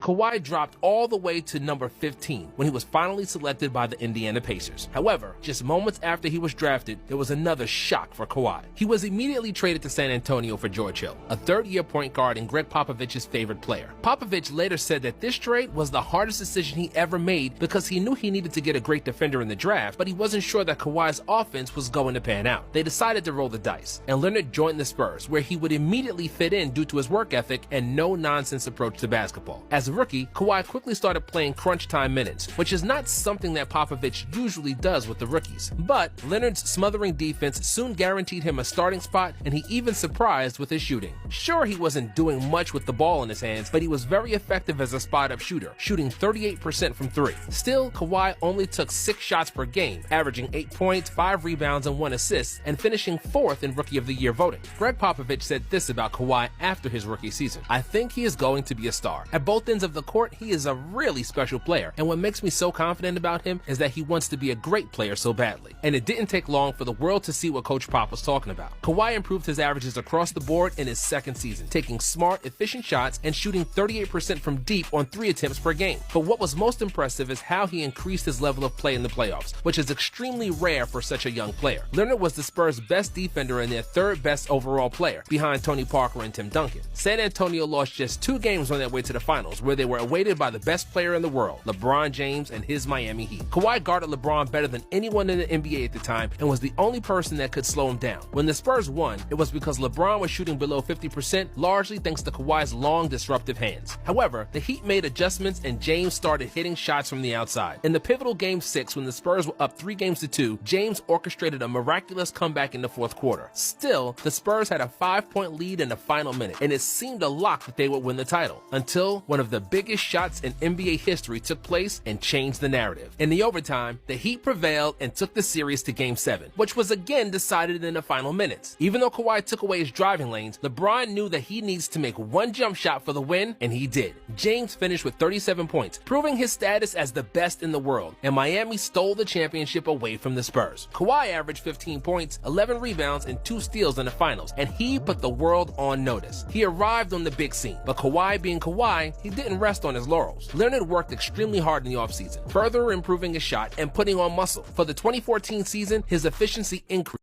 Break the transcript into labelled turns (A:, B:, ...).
A: Kawhi dropped all the way to number 15 when he was finally selected by the Indiana Pacers. However, just moments after he was drafted, there was another shock for Kawhi. He was immediately traded to San Antonio for George Hill, a third-year point guard and Greg Popovich's favorite player. Popovich later said that this trade was the hardest decision he ever made because he knew he needed to get a great defender in the draft, but he wasn't sure that Kawhi's offense was going to pan out. They decided to roll the dice, and Leonard joined the Spurs, where he would immediately fit in due to his work ethic and no-nonsense approach to basketball. As a rookie, Kawhi quickly started playing crunch time minutes, which is not something that Popovich usually does with the rookies. But Leonard's smothering defense soon guaranteed him a starting spot, and he even surprised with his shooting. Sure, he wasn't doing much with the ball in his hands, but he was very effective as a spot-up shooter, shooting 38% from three. Still, Kawhi only took 6 shots per game, averaging 8 points, 5 rebounds, and 1 assist, and finishing 4th in Rookie of the Year voting. Greg Popovich said this about Kawhi after his rookie season: "I think he is going to be a star. At both ends of the court, he is a really special player, and what makes me so confident about him is that he wants to be a great player so badly." And it didn't take long for the world to see what Coach Pop was talking about. Kawhi improved his averages across the board in his second season, taking smart, efficient shots and shooting 38% from deep on 3 attempts per game. But what was most impressive is how he increased his level of play in the playoffs, which is extremely rare for such a young player. Leonard was the Spurs' best defender and their 3rd best overall player, behind Tony Parker and Tim Duncan. San Antonio lost just 2 games on their way to the finals, where they were awaited by the best player in the world, LeBron James and his Miami Heat. Kawhi guarded LeBron better than anyone in the NBA at the time and was the only person that could slow him down. When the Spurs won, it was because LeBron was shooting below 50%, largely thanks to Kawhi's long, disruptive hands. However, the Heat made adjustments and James started hitting shots from the outside. In the pivotal Game 6, when the Spurs were up 3-2, James orchestrated a miraculous comeback in the 4th quarter. Still, the Spurs had a 5-point lead in the final minute, and it seemed a lock that they would win the title, until one of the biggest shots in NBA history took place and changed the narrative. In the overtime, the Heat prevailed and took the series to Game 7, which was again decided in the final minutes. Even though Kawhi took away his driving lanes, LeBron knew that he needs to make 1 jump shot for the win, and he did. James finished with 37 points, proving his status as the best in the world, and Miami stole the championship away from the Spurs. Kawhi averaged 15 points, 11 rebounds, and 2 steals in the finals, and he put the world on notice. He arrived on the big scene, but Kawhi being Kawhi, he didn't rest on his laurels. Leonard worked extremely hard in the offseason, further improving his shot and putting on muscle. For the 2014 season, his efficiency increased.